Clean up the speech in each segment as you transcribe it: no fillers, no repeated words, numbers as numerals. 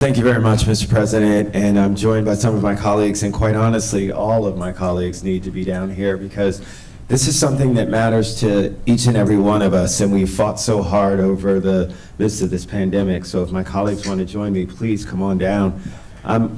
Thank you very much, Mr. President, and I'm joined by some of my colleagues, and quite honestly, all of my colleagues need to be down here because this is something that matters to each and every one of us, and we fought so hard over the midst of this pandemic. So if my colleagues want to join me, please come on down.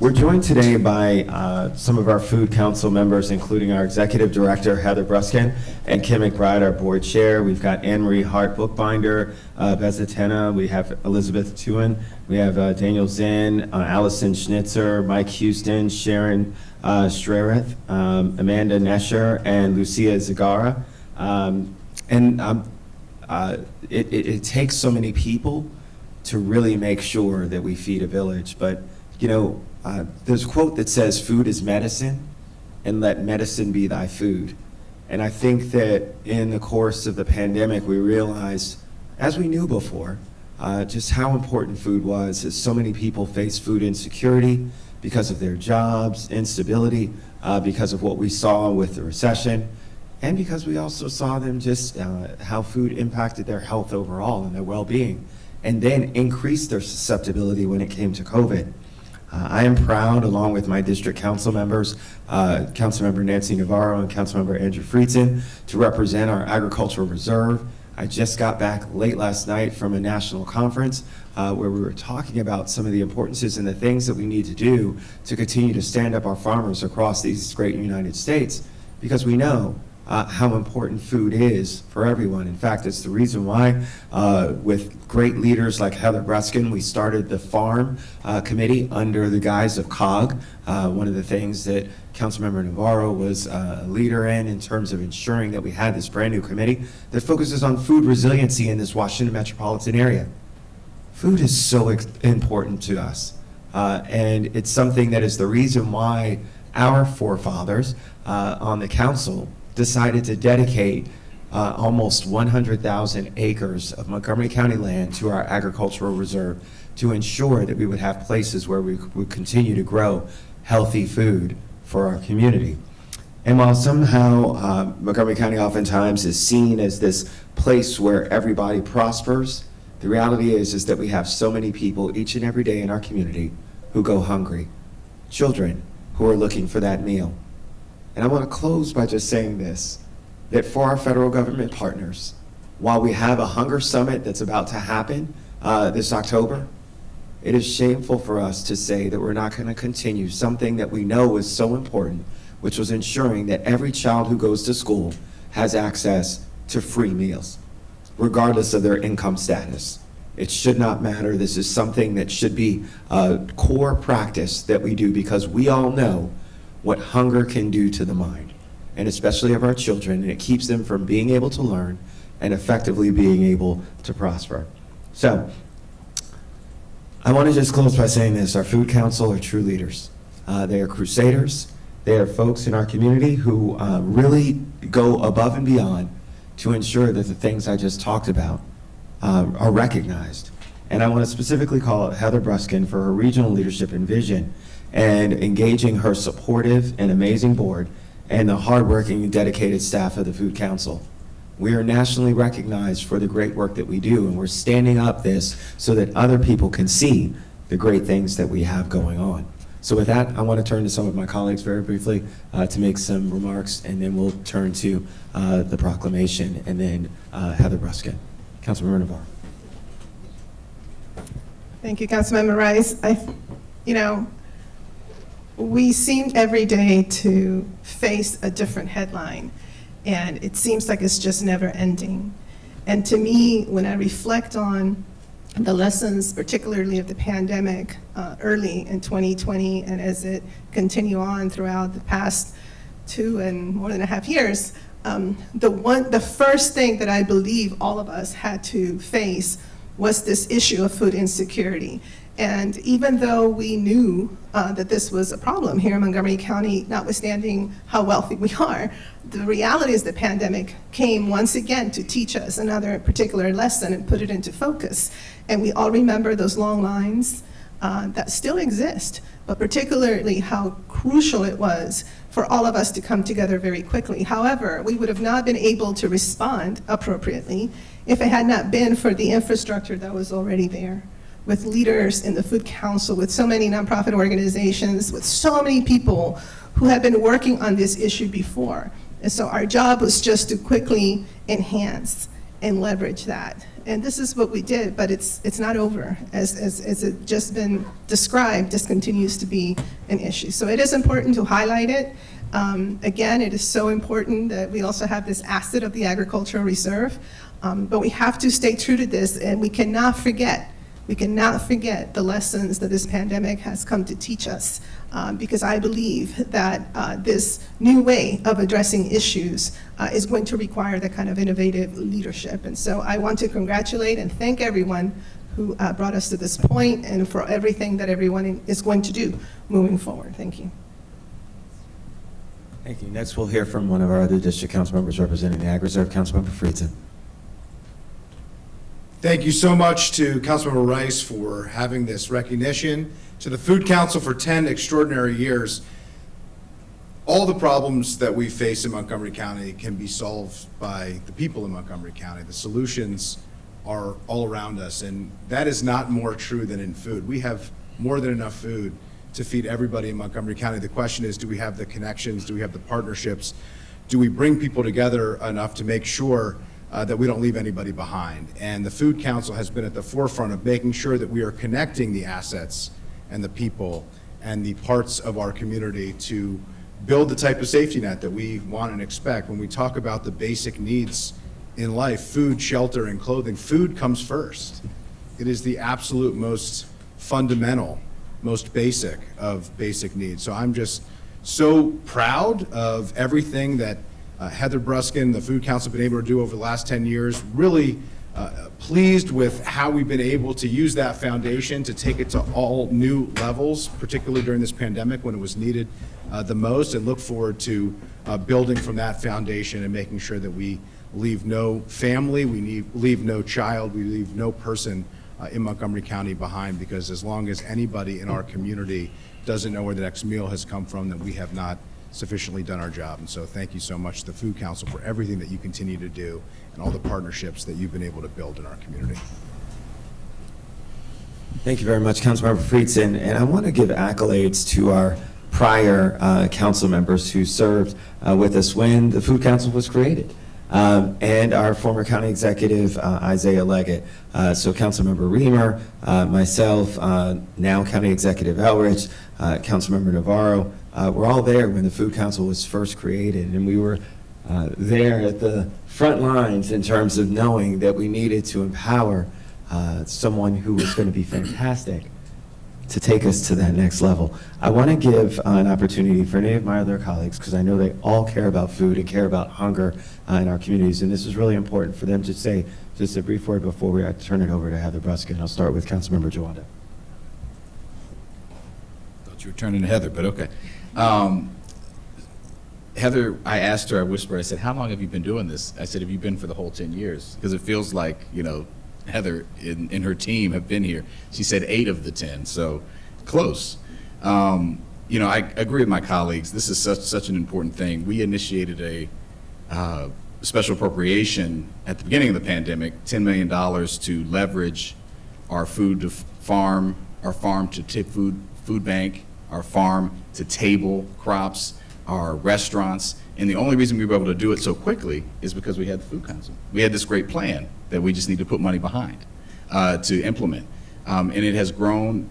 We're joined today by some of our food council members, including our executive director, Heather Bruskin, and Kim McBride, our board chair. We've got Anne Marie Hart, bookbinder, Bezatena. We have Elizabeth Tuin. We have Daniel Zinn, Allison Schnitzer, Mike Houston, Sharon Strereth, Amanda Nesher, and Lucia Zagara. It takes so many people to really make sure that we feed a village, but you know, there's a quote that says, "Food is medicine, and let medicine be thy food." And I think that in the course of the pandemic, we realized, as we knew before, just how important food was, as so many people face food insecurity because of their jobs, instability, because of what we saw with the recession, and because we also saw them just how food impacted their health overall and their well-being, and then increased their susceptibility when it came to COVID. I am proud, along with my district council members, Councilmember Nancy Navarro and Councilmember Andrew Friedson, to represent our agricultural reserve. I just got back late last night from a national conference where we were talking about some of the importances and the things that we need to do to continue to stand up our farmers across these great United States, because we know how important food is for everyone. In fact, it's the reason why with great leaders like Heather Bruskin, we started the Farm Committee under the guise of COG. One of the things that Councilmember Navarro was a leader in terms of ensuring that we had this brand new committee that focuses on food resiliency in this Washington metropolitan area. Food is so important to us, and it's something that is the reason why our forefathers on the council decided to dedicate almost 100,000 acres of Montgomery County land to our agricultural reserve to ensure that we would have places where we would continue to grow healthy food for our community. And while somehow Montgomery County oftentimes is seen as this place where everybody prospers, the reality is that we have so many people each and every day in our community who go hungry, children who are looking for that meal. And I want to close by just saying this, that for our federal government partners, while we have a hunger summit that's about to happen this October, it is shameful for us to say that we're not going to continue something that we know is so important, which was ensuring that every child who goes to school has access to free meals, regardless of their income status. It should not matter. This is something that should be a core practice that we do, because we all know what hunger can do to the mind, and especially of our children, and it keeps them from being able to learn and effectively being able to prosper. So, I want to just close by saying this: our food council are true leaders. They are crusaders. They are folks in our community who really go above and beyond to ensure that the things I just talked about are recognized. And I want to specifically call out Heather Bruskin for her regional leadership and vision, and engaging her supportive and amazing board and the hardworking and dedicated staff of the Food Council. We are nationally recognized for the great work that we do, and we're standing up this so that other people can see the great things that we have going on. So with that, I want to turn to some of my colleagues very briefly to make some remarks, and then we'll turn to the proclamation, and then Heather Bruskin. Councilmember Navarro. Thank you, Councilmember Rice. We seem every day to face a different headline, and it seems like it's just never ending. And to me, when I reflect on the lessons, particularly of the pandemic early in 2020, and as it continued on throughout the past 2.5 years, the first thing that I believe all of us had to face was this issue of food insecurity. And even though we knew that this was a problem here in Montgomery County, notwithstanding how wealthy we are, the reality is the pandemic came once again to teach us another particular lesson and put it into focus. And we all remember those long lines that still exist, but particularly how crucial it was for all of us to come together very quickly. However, we would have not been able to respond appropriately if it had not been for the infrastructure that was already there. with leaders in the Food Council, with so many nonprofit organizations, with so many people who have been working on this issue before. And so our job was just to quickly enhance and leverage that. And this is what we did, but it's not over. As it just been described, this continues to be an issue. So it is important to highlight it. Again, it is so important that we also have this asset of the agricultural reserve, but we have to stay true to this, and we cannot forget the lessons that this pandemic has come to teach us, because I believe that this new way of addressing issues is going to require that kind of innovative leadership. And so I want to congratulate and thank everyone who brought us to this point, and for everything that everyone is going to do moving forward. Thank you. Thank you. Next, we'll hear from one of our other district council members representing the Ag Reserve, Councilmember Friedson. Thank you so much to Councilmember Rice for having this recognition, to the Food Council for 10 extraordinary years. All the problems that we face in Montgomery County can be solved by the people in Montgomery County. The solutions are all around us, and that is not more true than in food. We have more than enough food to feed everybody in Montgomery County. The question is, do we have the connections? Do we have the partnerships? Do we bring people together enough to make sure that we don't leave anybody behind? And the Food Council has been at the forefront of making sure that we are connecting the assets and the people and the parts of our community to build the type of safety net that we want and expect. When we talk about the basic needs in life, food, shelter, and clothing, food comes first. It is the absolute most fundamental, most basic of basic needs. So I'm just so proud of everything that Heather Bruskin, the Food Council, have been able to do over the last 10 years. Really pleased with how we've been able to use that foundation to take it to all new levels, particularly during this pandemic when it was needed the most, and look forward to building from that foundation and making sure that we leave no family, we leave no child, we leave no person in Montgomery County behind, because as long as anybody in our community doesn't know where the next meal has come from, then we have not sufficiently done our job. And so thank you so much to the Food Council for everything that you continue to do and all the partnerships that you've been able to build in our community. Thank you very much, Councilmember Friedson. And I want to give accolades to our prior council members who served with us when the Food Council was created. And our former county executive, Isaiah Leggett. So Councilmember Reamer, myself, now County Executive Elrich, Councilmember Navarro, we're all there when the Food Council was first created, and we were there at the front lines in terms of knowing that we needed to empower someone who was going to be fantastic to take us to that next level. I want to give an opportunity for any of my other colleagues, because I know they all care about food and care about hunger in our communities, and this is really important for them to say just a brief word before we turn it over to Heather Bruskin. I'll start with Councilmember Jawanda. Thought you were turning to Heather, but okay. Heather, I asked her, I whispered, I said, how long have you been doing this? I said, have you been for the whole 10 years? Because it feels like, you know, Heather and her team have been here. She said 8 of the 10, so close. You know, I agree with my colleagues. This is such an important thing. We initiated a special appropriation at the beginning of the pandemic, $10 million to leverage our food to farm, our farm to tip food bank, our farm to table crops, our restaurants. And the only reason we were able to do it so quickly is because we had the Food Council. We had this great plan that we just need to put money behind to implement. And it has grown.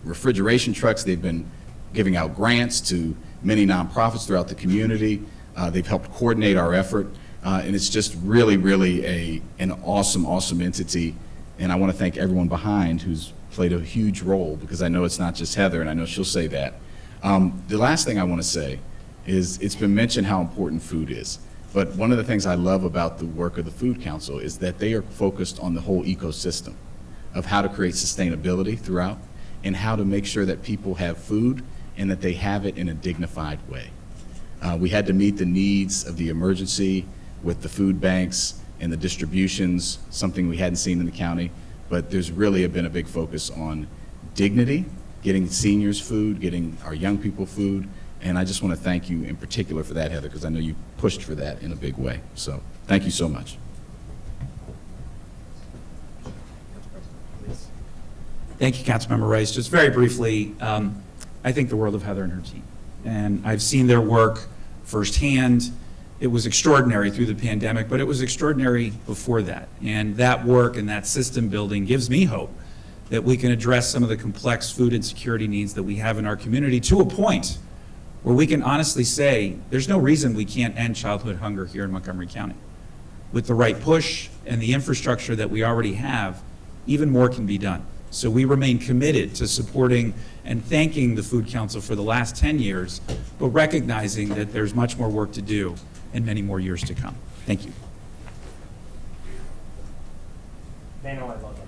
Refrigeration trucks, they've been giving out grants to many nonprofits throughout the community. They've helped coordinate our effort. And it's just really, really an awesome entity. And I want to thank everyone behind who's played a huge role, because I know it's not just Heather, and I know she'll say that. The last thing I want to say is, it's been mentioned how important food is. But one of the things I love about the work of the Food Council is that they are focused on the whole ecosystem of how to create sustainability throughout, and how to make sure that people have food and that they have it in a dignified way. We had to meet the needs of the emergency with the food banks and the distributions, something we hadn't seen in the county, but there's really been a big focus on dignity, getting seniors food, getting our young people food, and I just want to thank you in particular for that, Heather, because I know you pushed for that in a big way. So thank you so much. Thank you, Councilmember Rice. Just very briefly, I think the world of Heather and her team. And I've seen their work firsthand. It was extraordinary through the pandemic, but it was extraordinary before that. And that work and that system building gives me hope that we can address some of the complex food insecurity needs that we have in our community to a point where we can honestly say there's no reason we can't end childhood hunger here in Montgomery County. With the right push and the infrastructure that we already have, even more can be done. So we remain committed to supporting and thanking the Food Council for the last 10 years, but recognizing that there's much more work to do and many more years to come. Thank you. They know I love them.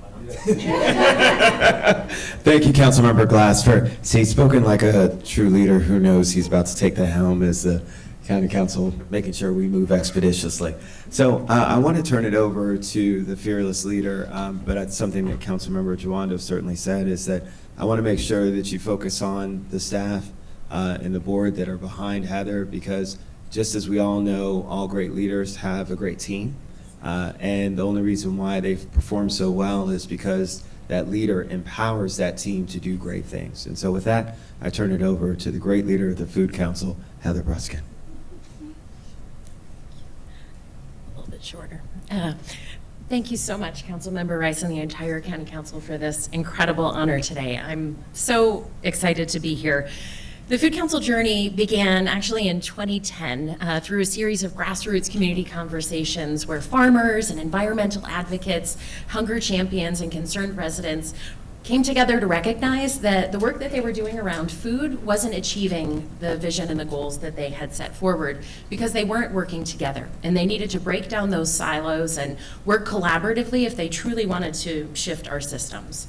Thank you, Councilmember Glass, for spoken like a true leader who knows he's about to take the helm as the county council, making sure we move expeditiously. So I want to turn it over to the fearless leader, but that's something that Councilmember Jawando certainly said, is that I want to make sure that you focus on the staff and the board that are behind Heather, because just as we all know, all great leaders have a great team. And the only reason why they've performed so well is because that leader empowers that team to do great things. And so with that, I turn it over to the great leader of the Food Council, Heather Bruskin. A little bit shorter. Thank you so much, Councilmember Rice and the entire County Council for this incredible honor today. I'm so excited to be here. The Food Council journey began actually in 2010 through a series of grassroots community conversations where farmers and environmental advocates, hunger champions, and concerned residents came together to recognize that the work that they were doing around food wasn't achieving the vision and the goals that they had set forward because they weren't working together. And they needed to break down those silos and work collaboratively if they truly wanted to shift our systems.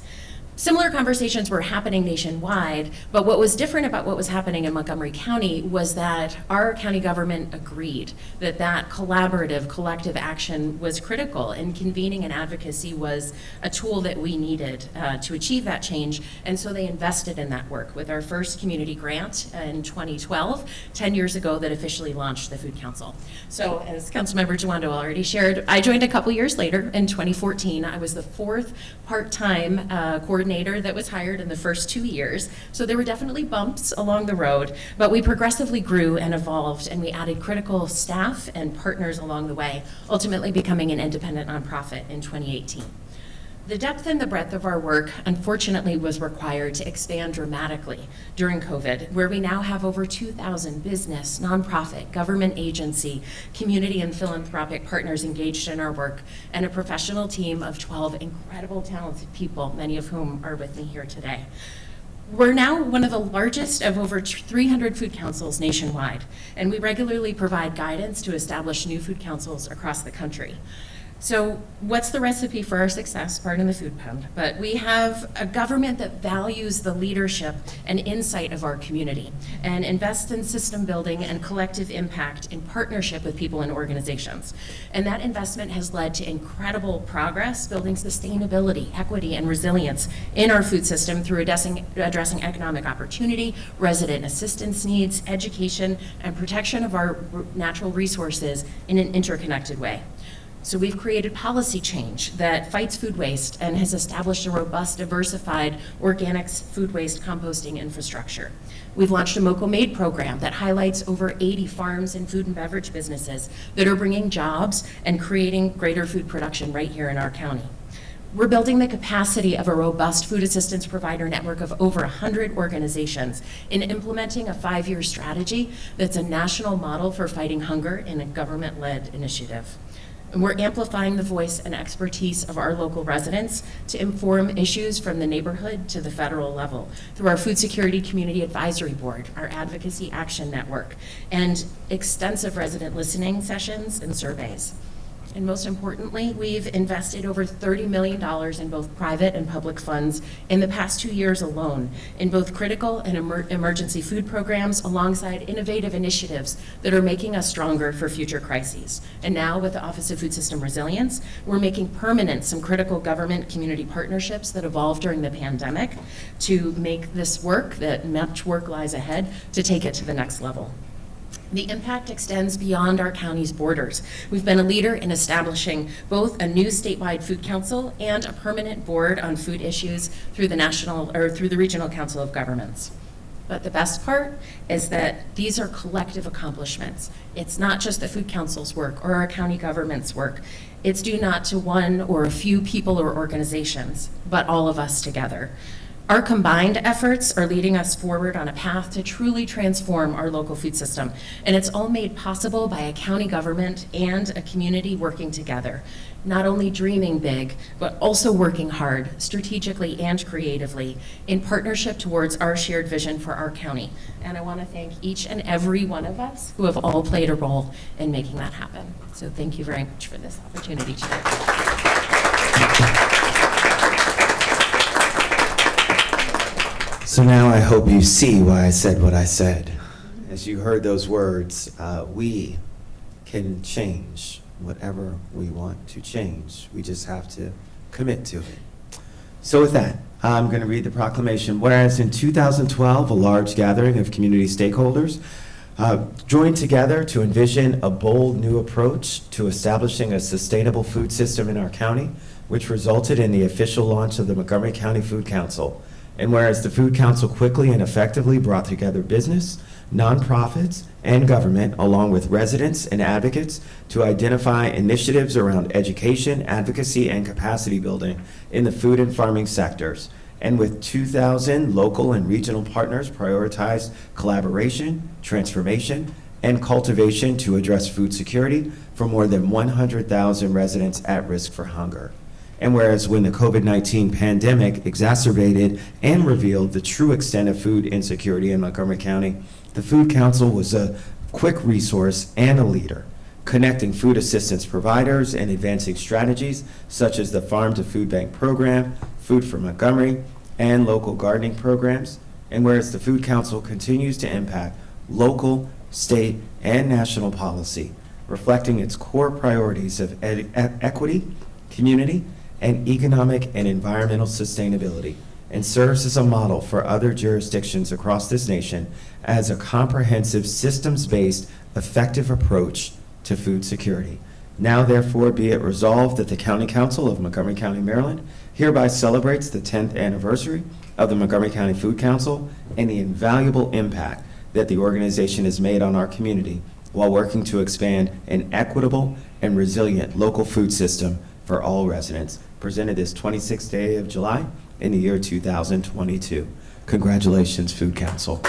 Similar conversations were happening nationwide, but what was different about what was happening in Montgomery County was that our county government agreed that that collaborative, collective action was critical, and convening and advocacy was a tool that we needed to achieve that change, and so they invested in that work with our first community grant in 2012, 10 years ago, that officially launched the Food Council. So as Councilmember Jawando already shared, I joined a couple years later in 2014. I was the fourth part-time coordinator that was hired in the first 2 years. So there were definitely bumps along the road, but we progressively grew and evolved, and we added critical staff and partners along the way, ultimately becoming an independent nonprofit in 2018. The depth and the breadth of our work, unfortunately, was required to expand dramatically during COVID, where we now have over 2,000 business, nonprofit, government agency, community, and philanthropic partners engaged in our work, and a professional team of 12 incredible, talented people, many of whom are with me here today. We're now one of the largest of over 300 food councils nationwide, and we regularly provide guidance to establish new food councils across the country. So what's the recipe for our success? Pardon the food pun, but we have a government that values the leadership and insight of our community and invests in system building and collective impact in partnership with people and organizations. And that investment has led to incredible progress building sustainability, equity, and resilience in our food system through addressing economic opportunity, resident assistance needs, education, and protection of our natural resources in an interconnected way. So we've created policy change that fights food waste and has established a robust, diversified organic food waste composting infrastructure. We've launched a Moco Made program that highlights over 80 farms and food and beverage businesses that are bringing jobs and creating greater food production right here in our county. We're building the capacity of a robust food assistance provider network of over 100 organizations in implementing a 5-year strategy that's a national model for fighting hunger in a government-led initiative. And we're amplifying the voice and expertise of our local residents to inform issues from the neighborhood to the federal level through our Food Security Community Advisory Board, our Advocacy Action Network, and extensive resident listening sessions and surveys. And most importantly, we've invested over $30 million in both private and public funds in the past 2 years alone in both critical and emergency food programs alongside innovative initiatives that are making us stronger for future crises. And now with the Office of Food System Resilience, we're making permanent some critical government community partnerships that evolved during the pandemic to make this work, that much work lies ahead, to take it to the next level. The impact extends beyond our county's borders. We've been a leader in establishing both a new statewide food council and a permanent board on food issues through the Regional Council of Governments. But the best part is that these are collective accomplishments. It's not just the Food Council's work or our county government's work. It's due not to one or a few people or organizations, but all of us together. Our combined efforts are leading us forward on a path to truly transform our local food system, and it's all made possible by a county government and a community working together, not only dreaming big, but also working hard, strategically and creatively, in partnership towards our shared vision for our county. And I want to thank each and every one of us who have all played a role in making that happen. So thank you very much for this opportunity today. So now I hope you see why I said what I said. As you heard those words, we can change whatever we want to change. We just have to commit to it. So with that, I'm going to read the proclamation. Whereas in 2012, a large gathering of community stakeholders joined together to envision a bold new approach to establishing a sustainable food system in our county, which resulted in the official launch of the Montgomery County Food Council. And whereas the Food Council quickly and effectively brought together business, nonprofits, and government, along with residents and advocates, to identify initiatives around education, advocacy, and capacity building in the food and farming sectors. And with 2,000 local and regional partners prioritized collaboration, transformation, and cultivation to address food security for more than 100,000 residents at risk for hunger. And whereas when the COVID-19 pandemic exacerbated and revealed the true extent of food insecurity in Montgomery County, the Food Council was a quick resource and a leader, connecting food assistance providers and advancing strategies such as the Farm to Food Bank program, Food for Montgomery, and local gardening programs. And whereas the Food Council continues to impact local, state, and national policy, reflecting its core priorities of equity, community, and economic and environmental sustainability, and serves as a model for other jurisdictions across this nation as a comprehensive, systems-based, effective approach to food security. Now, therefore, be it resolved that the County Council of Montgomery County, Maryland, hereby celebrates the 10th anniversary of the Montgomery County Food Council and the invaluable impact that the organization has made on our community while working to expand an equitable and resilient local food system for all residents, presented this 26th day of July in the year 2022. Congratulations, Food Council.